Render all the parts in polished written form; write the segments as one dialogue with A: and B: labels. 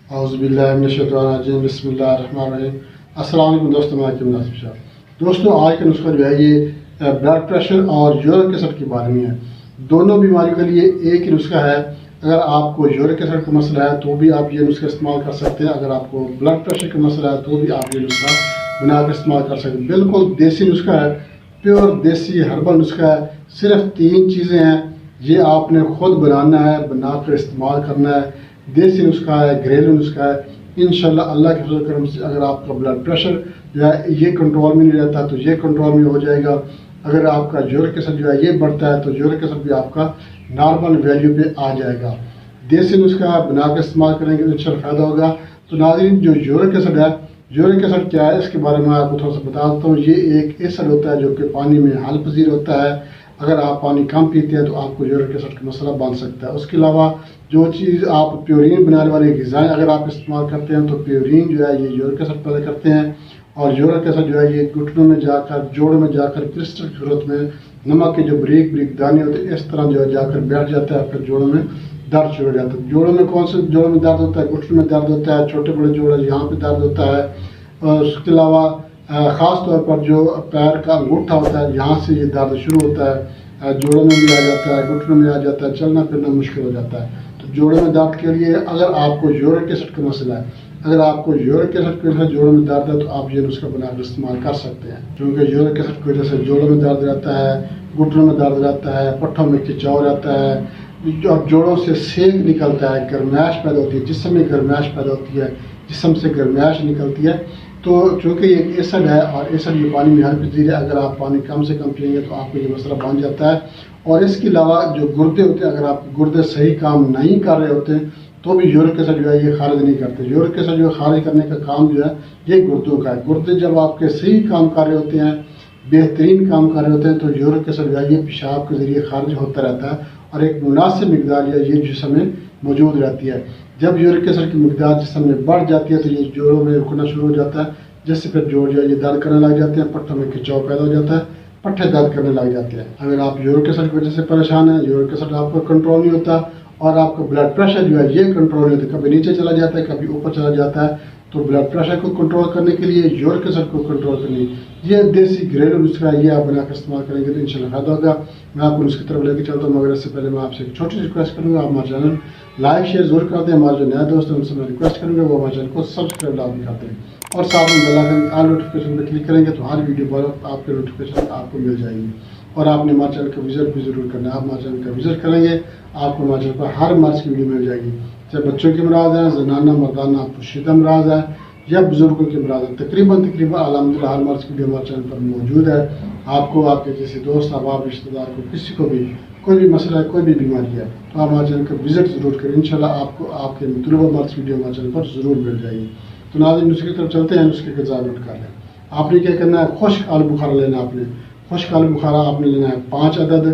A: औज़ुबिल्लाहिमिनश्शैतानिर्रजीम बिस्मिल्लाहिर्रहमानिर्रहीम। अस्सलाम वालेकुम दोस्तों, मैं हाकिम नासिर शाह। दोस्तों, आज का नुस्खा जो है ये ब्लड प्रेशर और यूरिक एसिड के बारे में है। दोनों बीमारियों के लिए एक ही नुस्खा है। अगर आपको यूरिक एसिड का मसला है तो भी आप ये नुस्खा इस्तेमाल कर सकते हैं। अगर आपको ब्लड प्रेशर का मसला है तो भी आप ये नुस्खा बना कर इस्तेमाल कर सकते हैं। बिल्कुल देसी नुस्खा है, प्योर देसी हर्बल नुस्खा है। सिर्फ 3 चीज़ें हैं, ये आपने खुद बनाना है, बना कर इस्तेमाल करना है। देसी नुस्खा है, घरेलू नुस्खा है। इंशाल्लाह अल्लाह के फजल करम से अगर आपका ब्लड प्रेशर जो है ये कंट्रोल में नहीं रहता तो ये कंट्रोल में हो जाएगा। अगर आपका यूरिक एसिड जो है ये बढ़ता है तो यूरिक एसिड भी आपका नॉर्मल वैल्यू पे आ जाएगा। देसी नुस्खा बना के इस्तेमाल करेंगे तो इंशाल्लाह फ़ायदा होगा। तो नाज़रीन, जो यूरिक एसिड है, यूरिक एसिड क्या है इसके बारे में आपको थोड़ा सा बता देता हूँ। ये एक एसिड होता है जो कि पानी में हल पजीर होता है। अगर आप पानी कम पीते हैं तो आपको यूरिक एसिड का मसला बन सकता है। उसके अलावा जो चीज़ आप प्योरीन बनाने वाली ग़िज़ाएँ अगर आप इस्तेमाल करते हैं तो प्योरीन जो है ये यूरिक एसिड पैदा करते हैं। और यूरिक एसिड जो है ये घुटनों में जाकर, जोड़ों में जाकर क्रिस्टल की सूरत में नमक के जो बारीक बारीक दाने होते हैं इस तरह जो है जाकर बैठ जाता है, फिर जोड़ों में दर्द शुरू हो जाता है। जोड़ों में कौन से जोड़ों में दर्द होता है? घुटनों में दर्द होता है, छोटे बड़े जोड़ यहाँ पे दर्द होता है। और उसके अलावा ख़ास तौर पर जो पैर का अंगूठा होता है यहाँ से ये दर्द शुरू होता है, जोड़ों में भी आ जाता है, घुटनों में आ जाता है, चलना फिरना मुश्किल हो जाता है। तो जोड़ों में दर्द के लिए अगर आपको यूरिक एसिड का मसला है, अगर आपको यूरिक एसिड की वजह से जोड़ों में दर्द है तो आप ये नुस्खा बनाकर इस्तेमाल कर सकते हैं। क्योंकि यूरिक एसिड की वजह से जोड़ों में दर्द रहता है, घुटनों में दर्द रहता है, पट्ठों में खिंचाव रहता है और जोड़ों से सेक निकलता है, गर्माइश पैदा होती है, जिस्म में गर्माइश पैदा होती है, जिस्म से गर्माइश निकलती है। तो चूँकि ये एसिड है और एसिड ये पानी में हल पजीर है, अगर आप पानी कम से कम पिएंगे तो आपको ये मसला बन जाता है। और इसके अलावा जो गुर्दे होते हैं, अगर आप गुर्दे सही काम नहीं कर रहे होते तो भी यूरिक एसिड जो है ये खारिज नहीं करते। यूरिक एसिड जो खारिज करने का काम जो है ये गुर्दों का है। गुर्दे जब आपके सही काम कर रहे होते हैं, बेहतरीन काम कर रहे होते हैं तो यूरिक एसिड जो है ये पेशाब के ज़रिए खारिज होता रहता है और एक मुनासिब मिकदार ये जिस्म में मौजूद रहती है। जब यूरिक एसिड की मिकदार जिस्म में बढ़ जाती है तो ये जोड़ों में रुकना शुरू हो जाता है, जिससे फिर जोड़ जो है ये दर्द करने लग जाते हैं, पट्टों में खिंचाव पैदा हो जाता है, पट्टे दर्द करने लग जाते हैं। अगर आप यूरिक एसिड की वजह से परेशान हैं, यूरिक एसिड आपका कंट्रोल नहीं होता और आपका ब्लड प्रेशर जो है ये कंट्रोल नहीं होता, कभी नीचे चला जाता है, कभी ऊपर चला जाता है, तो ब्लड प्रेशर को कंट्रोल करने के लिए, यूरिक एसिड को कंट्रोल करने ये देसी घरेलू नुस्खा है, ये आप बनाकर इस्तेमाल करेंगे तो इंशाल्लाह फ़ायदा होगा। मैं आपको उसकी तरफ लेकर चलता हूँ, मगर इससे पहले मैं आपसे एक छोटी सी रिक्वेस्ट करूँगा, आप हमारे चैनल लाइक शेयर जरूर कर दें। हमारे जो नए दोस्त हैं उनसे मैं रिक्वेस्ट करूँगा वो हमारे चैनल को सब्सक्राइब लाजमी कर दें और साथ में बेल आइकन ऑल नोटिफिकेशन पर क्लिक करेंगे तो हर वीडियो पर आपके नोटिफिकेशन आपको मिल जाएगी। और आपने हमारे चैनल का विजिट भी जरूर करना है। आप हमारे चैनल का विजिट करेंगे आपको हमारे चैनल पर हर मर्ज की वीडियो मिल जाएगी, चाहे बच्चों की मराज है, जनाना मर्दाना पोशीदा मराज है या बुजुर्गों की मराज है। तकरीबन अल्हम्दुलिल्लाह हर मर्ज की वीडियो हमारे चैनल पर मौजूद है। आपको आपके किसी दोस्त अहबाब रिश्तेदार को किसी को भी कोई भी मसला है, कोई भी बीमारी है तो आप हमारे चैनल का विजिट जरूर करें। इंशाल्लाह आपको आपके मतलूबा मर्ज वीडियो हमारे चैनल पर जरूर मिल जाएगी। तो नाज़रीन, नुस्खे की तरफ चलते हैं। नुस्खे के ज़ाबित नोट कर लें। आपने क्या करना है, खुश्क आलू बुखारा लेना। आपने खुश्क आलू बुखारा आपने लेना है 5 अदद।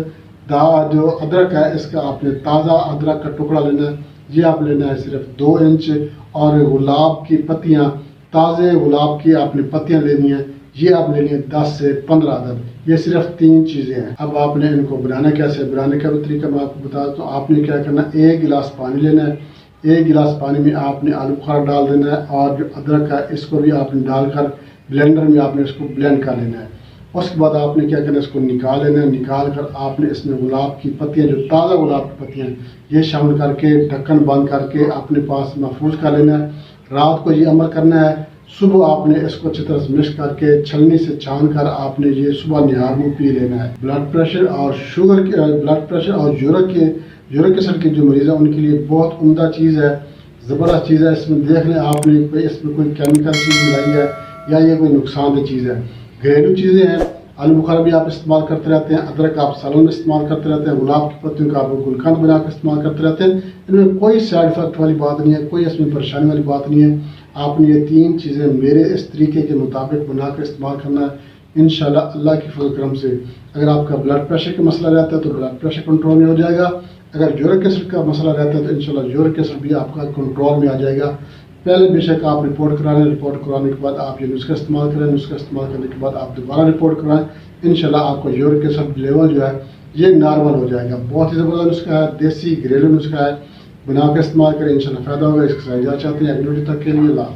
A: जो अदरक है इसका आपने ताज़ा अदरक का टुकड़ा लेना है, ये आप लेना है सिर्फ 2 इंच। और गुलाब की पत्तियाँ, ताज़े गुलाब की आपने पत्तियाँ लेनी है, ये आप लेनी है 10 से 15 अदद। ये सिर्फ 3 चीज़ें हैं। अब आपने इनको बनाना कैसे, बनाने का भी तरीका मैं आपको बता दूँ। आपने क्या करना, 1 गिलास पानी लेना है। 1 गिलास पानी में आपने आलू बुखारा डाल देना है और जो अदरक है इसको भी आपने डालकर ब्लेंडर में आपने इसको ब्लेंड कर लेना है। उसके बाद आपने क्या करना है, इसको निकाल लेना है। निकाल कर आपने इसमें गुलाब की पत्तियाँ, जो ताज़ा गुलाब की पत्तियाँ हैं, ये शामिल करके ढक्कन बंद करके अपने पास महफूज कर लेना है। रात को ये अमल करना है। सुबह आपने इसको अच्छी तरह से मिक्स करके छलनी से छान कर आपने ये सुबह निहार मुँह पी लेना है। ब्लड प्रेशर और यूरिक एसिड के जो मरीज़ हैं उनके लिए बहुत उम्दा चीज़ है, ज़बरदस्त चीज़ है। इसमें देख लें आपने इसमें कोई केमिकल चीज़ मिलाई है या ये कोई नुकसानदेह चीज़ है। घरेलू चीज़ें हैं। आलू बुखारा भी आप इस्तेमाल करते रहते हैं, अदरक आप सालन में इस्तेमाल करते रहते हैं, गुलाब की पत्तियों का आप गुलकंद बना कर इस्तेमाल करते रहते हैं। इनमें कोई साइड इफेक्ट वाली बात नहीं है, कोई इसमें परेशानी वाली बात नहीं है। आपने ये 3 चीज़ें मेरे इस तरीके के मुताबिक बना कर इस्तेमाल करना है। इंशाल्लाह अल्लाह की फजल करम से अगर आपका ब्लड प्रेशर का मसला रहता है तो ब्लड प्रेशर कंट्रोल में हो जाएगा। अगर यूरिक एसिड का मसला रहता है तो इंशाल्लाह यूरिक एसिड भी आपका कंट्रोल में आ जाएगा। पहले बेशक आप रिपोर्ट कराएं, रिपोर्ट कराने के बाद आप ये नुस्खा इस्तेमाल करें, नुस्खा इस्तेमाल करने के बाद आप दोबारा रिपोर्ट कराएं। इंशाल्लाह आपको यूरिक एसिड लेवल जो है ये नॉर्मल हो जाएगा। बहुत ही ज़बरदस्त नुस्खा है, देसी घरेलू नुस्खा है। بنا کے استعمال کریں، انشاءاللہ فائدہ ہوگا. اس کے ساتھ اجازت چاہتے ہیں. اگلی ویڈیو تک کے لیے اللہ حافظ.